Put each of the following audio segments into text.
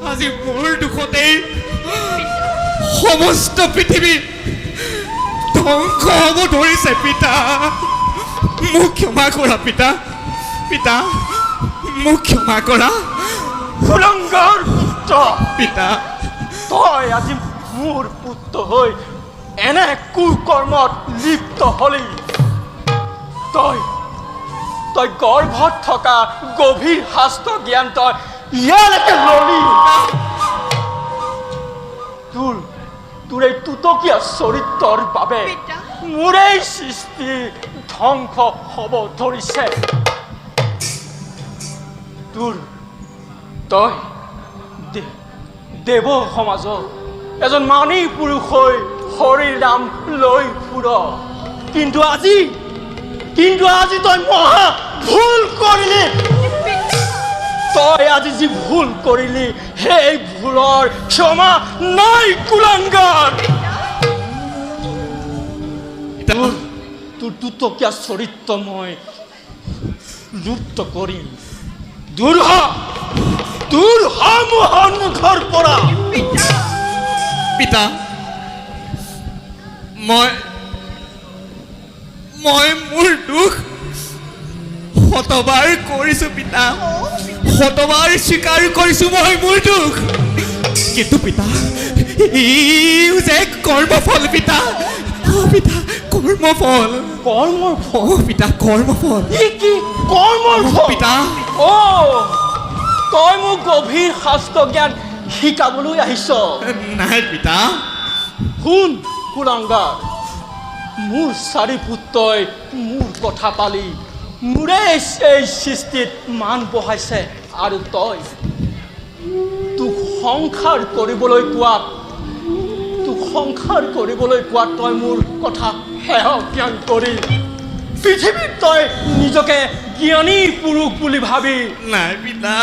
আজি মোৰ দুখতেই সমস্ত পৃথিৱী ধ্বংস হ'ব ধৰিছে পিতা মোক ক্ষমা কৰা পিতা পিতা মোক ক্ষমা কৰা কুলাঙ্গাৰ পুত্ৰ পিতা তই আজি মোৰ পুত্ৰ হৈ এনে কুকৰ্মত লিপ্ত হলি তই তই গৰ্ভত থকা গভীৰ শাস্ত্ৰ জ্ঞান তই ইয়ালৈকে ললি তোৰ এই তুতকীয়া চৰিত্ৰৰ বাবে মোৰ এই সৃষ্টি ধ্বংস হ'ব ধৰিছে তই দেৱ সমাজত এজন মানি পুৰুষ হৈ হৰিৰ নাম লৈ ফুৰ কিন্তু আজি তই মহা ভুল কৰিলি তই আজি যি ভুল কৰিলি সেই ভুলৰ ক্ষমা নাই কুলাঙ্গাৰ তোৰ দুটকীয়া চৰিত্ৰ মই লুপ্ত কৰিম দূৰ হ মোৰ সন্মুখৰ পৰা পিতা মই মোৰ দুখ শতবাৰ কৰিছো পিতা শতবাৰ স্বীকাৰ কৰিছো মই মোৰ দুখ কিন্তু পিতা ইও যে কৰ্মফল পিতা পিতা কৰ্মফল পিতা কৰ্মফল কি কৰ্মৰ ফল পিতা তই মোক গভীৰ শাস্ত্ৰ জ্ঞান শিকাবলৈ আহিছ নাই পিতা শুন কুলাঙ্গাৰ মোৰ চাৰি পুত্ৰই মোৰ কথা পালি মোৰে এই সৃষ্টিত মান বঢ়াইছে আৰু তই তোক সংসাৰ কৰিবলৈ কোৱাত তই মোৰ কথা হেয় জ্ঞান কৰি পৃথিৱীত তই নিজকে জ্ঞানী পুৰুষ বুলি ভাবি নাই পিতা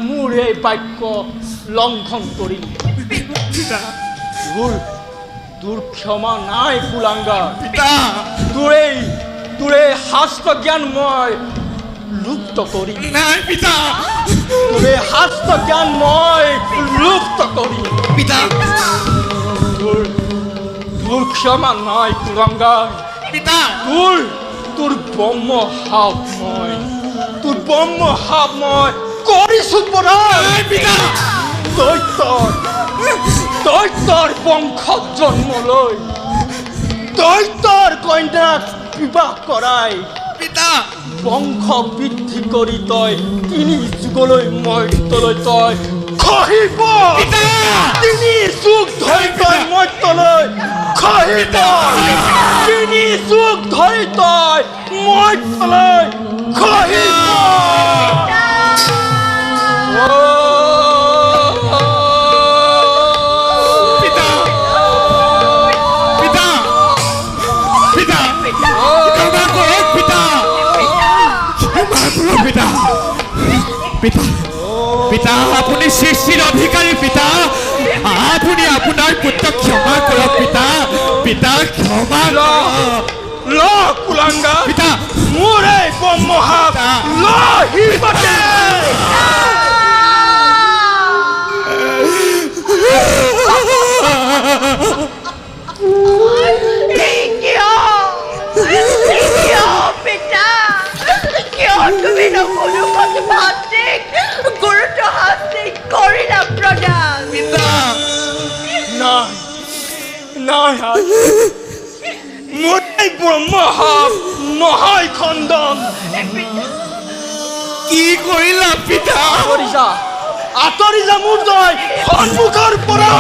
মোৰ এই বাক্য লংঘন কৰি তোৰ ক্ষমা নাই কুলাঙ্গাৰ পিতা তোৰ এই শাস্ত্ৰ জ্ঞান মই লুপ্ত কৰি নাই পিতা তোৰ এই শাস্ত্ৰ জ্ঞান মই লুপ্ত কৰি পিতা তোৰ ক্ষমা নাই কুলাঙ্গাৰ পিতা তোৰ ব্ৰহ্ম সাপ মই কৰিছো পৰাই পিতা দৈত্যৰ বংশত জন্ম লৈ দৈত্যৰ কন্যাক বিবাহ কৰাই পিতা বংশ বৃদ্ধি কৰি তই 3 যুগলৈ মৰ্ত্যলৈ তই খহিব 3 যুগ ধৰি তই মৰ্ত্যলৈ খহিব 3 যুগ ধৰি তই মৰ্ত্যলৈ খহিব পিতা আপুনি সৃষ্টিৰ অধিকাৰী পিতা আপুনি আপোনাৰ পুত্ৰক ক্ষমা কৰক পিতা ক্ষমা কুলাঙ্গাৰ পিতা মোৰ এই ব্ৰহ্মসাপ লহিবতে তুমি নকলুকত ভাতিক গুৰুত্ব হাস্তিক কৰিলা প্ৰদান নাই মোৰ এই ব্ৰহ্মসাপ নহয় খণ্ডন কি কৰিলা পিতা আঁতৰি যা মোৰ তই সন্মুখৰ পৰা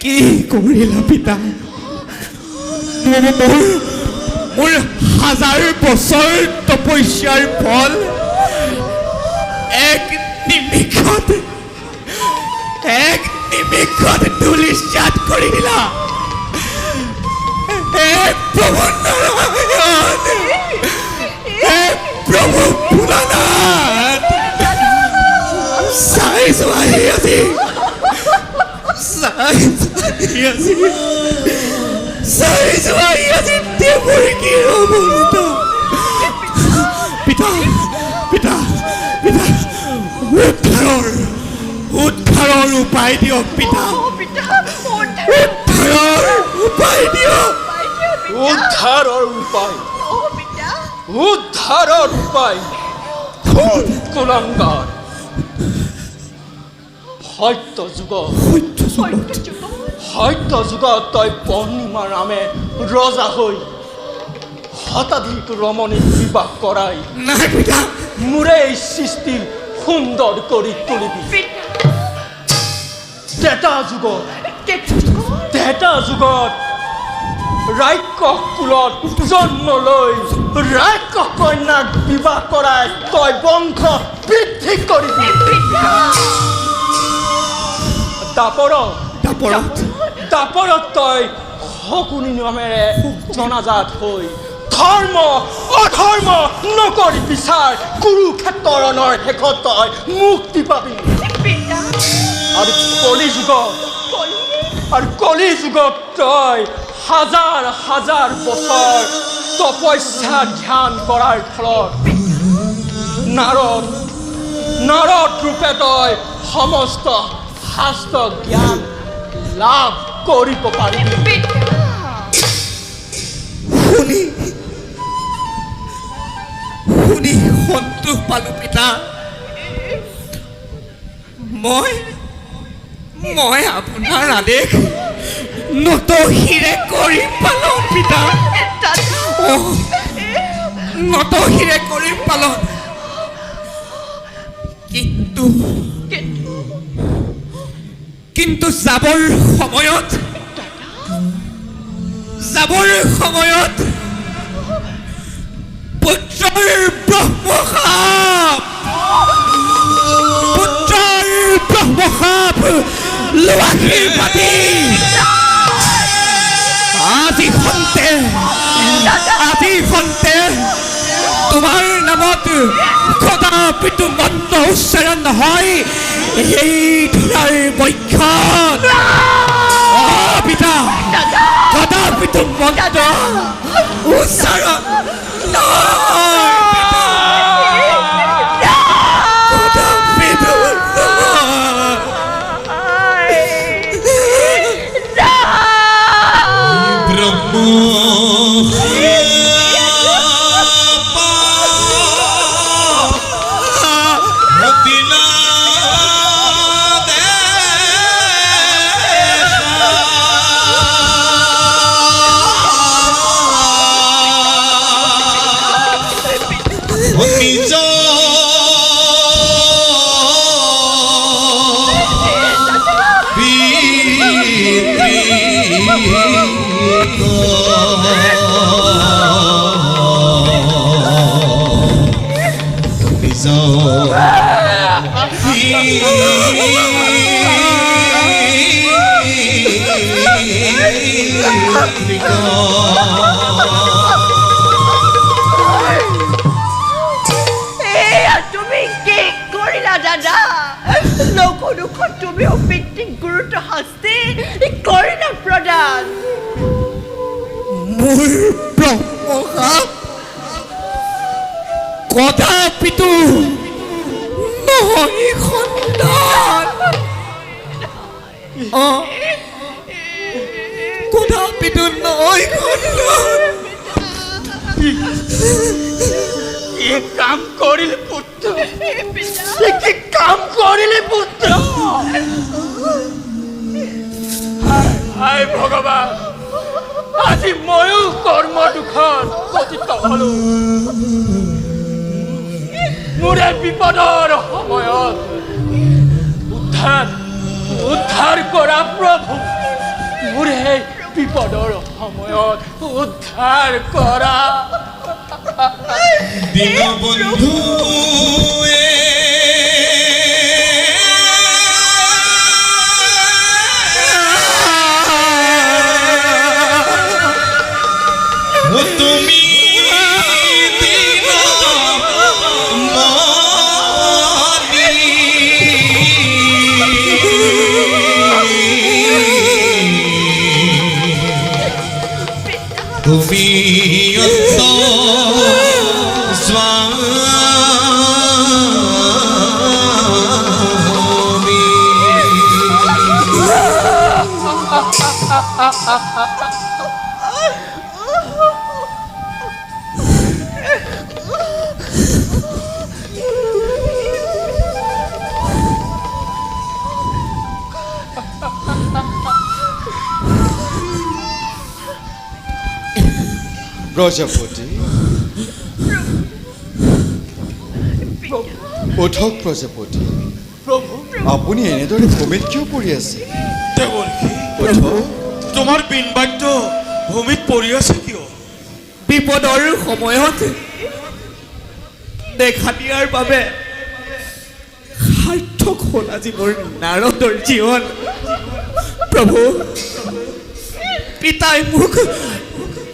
কি কৰিলা পিতা মোৰ 1000 বছৰ তপস্যাৰ ফল এক নিমিষত ধূলিসাৎ কৰি দিলা প্ৰভু নাৰায়ণ প্ৰভু ভোলানাথ চাই যোৱাহি আজি দেৱৰ কি অৱস্থা উদ্ধাৰৰ উপায় দিয়ক পিতা পিতা উদ্ধাৰৰ উপায় দিয়ক উদ্ধাৰৰ উপায় পিতা উদ্ধাৰৰ উপায় খুব কুলংগাৰ সত্য যুগত সত্য যুগত তই পূৰ্ণিমা নামে ৰজা হৈ শতাধিক ৰমণীক বিবাহ কৰাই নাই পিতা মোৰে এই সৃষ্টি সুন্দৰ কৰি তুলিবি তেতা যুগত ৰাক্ষস কুলত জন্ম লৈ ৰাক্ষস কন্যাক বিবাহ কৰাই তই বংশ বৃদ্ধি কৰিবি দাপৰত তই শকুনি নামেৰে জনাজাত হৈ ধৰ্ম অধৰ্ম নকৰি বিচাৰ কুৰুক্ষেত্ৰ ৰণৰ শেষত তই মুক্তি পাবি আৰু কলি যুগত তই হাজাৰ হাজাৰ বছৰ তপস্যা ধ্যান কৰাৰ ফলত নাৰদ ৰূপে তই সমস্ত শাস্ত্ৰ জ্ঞান লাভ কৰিব পাৰিবি শুনি সন্তোষ পালো পিতা মই আপোনাৰ আদেশ নতশিৰে কৰি পালন পিতা নতশিৰে কৰি পালন কিন্তু যাবৰ সময়ত পুত্ৰৰ ব্ৰহ্মসাপ লোৱাশীৰ পাতি আজি খন্তে তোমাৰ নামত কদাপিতো মন্ত্ৰ উচ্চাৰণ নহয় এই ধৰাৰ বক্ষত পিতা কদাপিতো মন্ত্ৰ উচ্চাৰণ তুমি কি কৰিলা দাদা লঘুদুখত তুমি অপিতৃক গুৰুত্ব শাস্তি কৰিলা প্ৰদান মোৰ ব্ৰহ্মসাপ কদাপিতো নহয় সন্তান কদাপিতো নহয় সন্তান কি কাম কৰিলে পুত্ৰ কি কাম কৰিলে পুত্ৰ হায় ভগৱান আজি ময়ো কৰ্ম দুখত পতিত হলো মোৰে বিপদৰ সময়ত উদ্ধাৰ কৰা প্ৰভু মোৰে বিপদৰ সময়ত উদ্ধাৰ কৰা দীনবন্ধুৱে তুমি তুমি অন্ত স্বামী প্ৰজাপতি উঠক প্ৰজাপতি প্ৰভু আপুনি এনেদৰে ভূমিত কিয় পৰি আছে দেৱৰ্ষি উঠক তোমাৰ বিনবাদ্য ভূমিত পৰি আছে কিয় বিপদৰ সময়ত দেখা দিয়াৰ বাবে সাৰ্থক হ'ল আজি মোৰ নাৰদৰ জীৱন প্ৰভু পিতাই মোক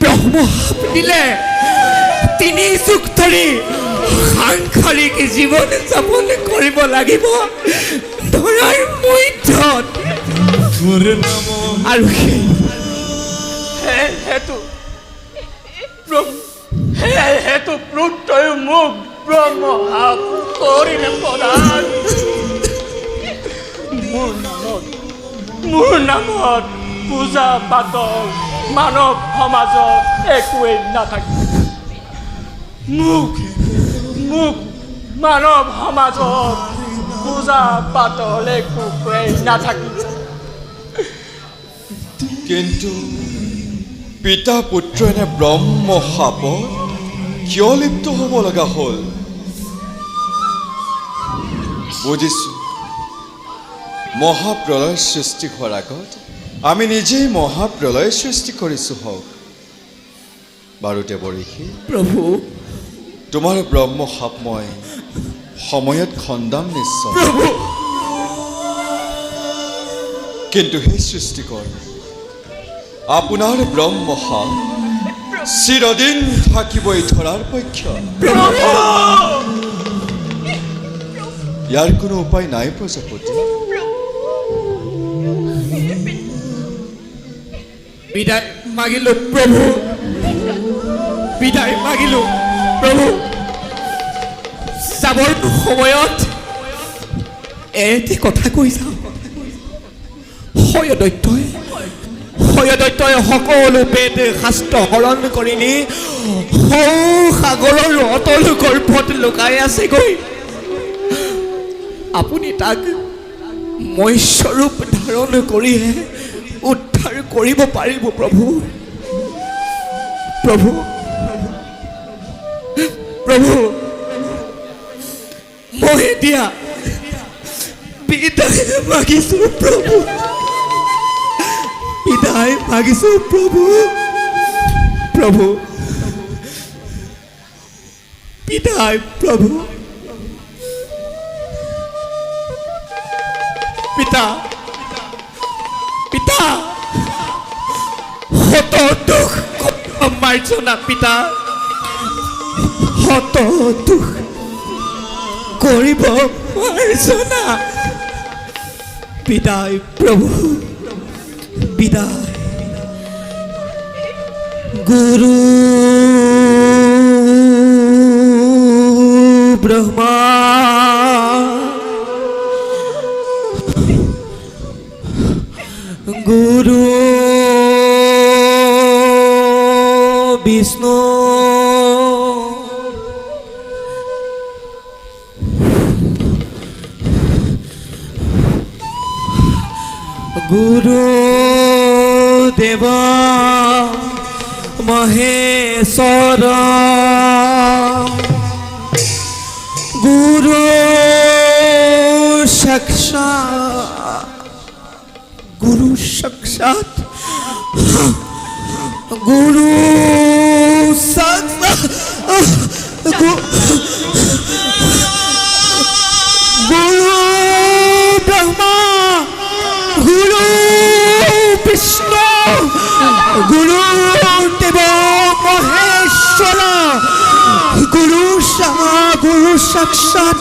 ব্ৰহ্মশাপ দিলে 3 যুগ ধৰি সাংসাৰিক জীৱন যাপন কৰিব লাগিব ধৰাৰ মধ্যত আৰু সেই হেতু প্ৰভু হেতু প্লুতই মোক ব্ৰহ্মশাপ কৰিলে প্ৰদান মোৰ নামত পূজা পাতল মানৱ সমাজত একোৱেই নাথাকে মোক মানৱ সমাজত পূজা পাতল একোৱেই নাথাকে কিন্তু পিতা পুত্ৰ এনে ব্ৰহ্মশাপত কিয় লিপ্ত হ'ব লগা হ'ল বুজিছোঁ মহাপ্ৰলয় সৃষ্টি হোৱাৰ আগত আমি নিজেই মহাপ্ৰলয় সৃষ্টি কৰিছোঁ হওক বাৰু দেৱৰ্ষি প্ৰভু তোমাৰ ব্ৰহ্মশাপ মই সময়ত খণ্ডাম নিশ্চয় প্ৰভু কিন্তু সেই সৃষ্টিকৰ আপোনাৰ ব্ৰহ্মশাপ চিৰদিন থাকিব এই ধৰাৰ পক্ষ ইয়াৰ কোনো উপায় নাই প্ৰজাপতি বিদায় মাগিলো প্ৰভু বিদায় মাগিলো প্ৰভু যাবৰ সময়ত এটি কথা কৈ যাওঁ হয়দৈত্যই সকলো বেদ শাস্ত্ৰ হৰণ কৰি নি সাগৰৰ অতল গৰ্ভত লুকাই আছেগৈ আপুনি তাক মৎস্যৰূপ ধাৰণ কৰিহে উদ্ধাৰ কৰিব পাৰিব প্ৰভু প্ৰভু প্ৰভু মই এতিয়া বিদায় মাগিছোঁ প্ৰভু বিদায় মাগিছোঁ প্ৰভু প্ৰভু বিদায় প্ৰভু পিতা পিতা হত দুখ মাৰ্জনা পিতা হত দুখ কৰিব মাৰ্জনা বিদায় প্ৰভু বিদায় গুৰু ব্ৰহ্মা গুৰু বিষ্ণু গুৰু দেৱ মহেশ্বৰ গুৰু সাক্ষাৎ গুৰু সাক্ষাৎ গুৰু সাক্ষাৎ গুৰু ব্ৰহ্মা গুৰু বিষ্ণু গুৰু দেৱ মহেশ্বৰ গুৰু সাক্ষাৎ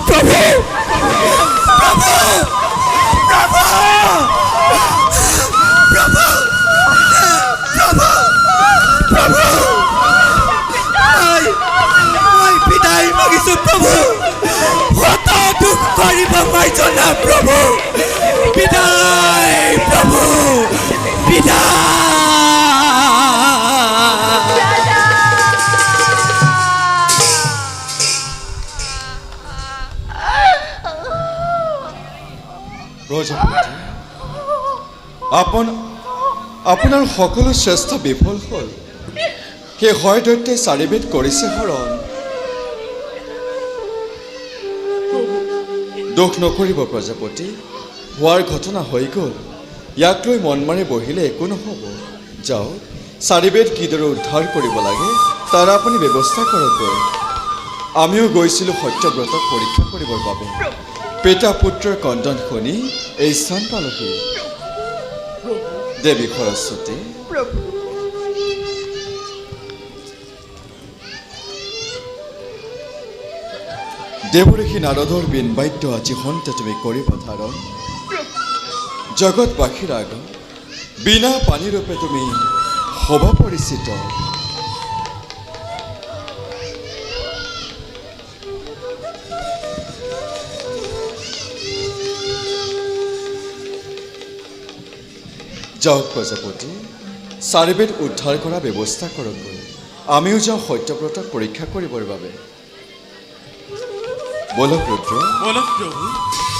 প্ৰভু প্ৰভু প্ৰভু প্ৰভু প্ৰভু প্ৰভু মই বিদায় মাগিছোঁ প্ৰভু হত দুখ কৰিব মাৰ্জনা প্ৰভু বিদায় প্ৰভু বিদায় প্ৰজাপতি আপোনাৰ সকলো চেষ্টা বিফল হ'ল সেই হয় দৈত্যই চাৰিবেদ কৰিছে হৰণ দুখ নকৰিব প্ৰজাপতি হোৱাৰ ঘটনা হৈ গ'ল ইয়াক লৈ মন মাৰি বহিলে একো নহ'ব যাওক চাৰিবেদ কিদৰে উদ্ধাৰ কৰিব লাগে তাৰ আপুনি ব্যৱস্থা কৰকগৈ আমিও গৈছিলোঁ সত্যব্ৰতক পৰীক্ষা কৰিবৰ বাবে পিতা পুত্ৰৰ কন্দন শুনি এই স্থান পালোহি দেৱী সৰস্বতী দেৱঋষি নাৰদৰ বিনবাদ্য আজি সন্তে তুমি কৰিব ধাৰণ জগতবাসীৰ আগত বিনা পানীৰূপে তুমি হবা পৰিচিত যাওক প্ৰজাপতি চাৰিবেদ উদ্ধাৰ কৰা ব্যৱস্থা কৰকগৈ আমিও যাওঁ সত্যব্ৰতক পৰীক্ষা কৰিবৰ বাবে বলক ৰুদ্ৰ বলক প্ৰভু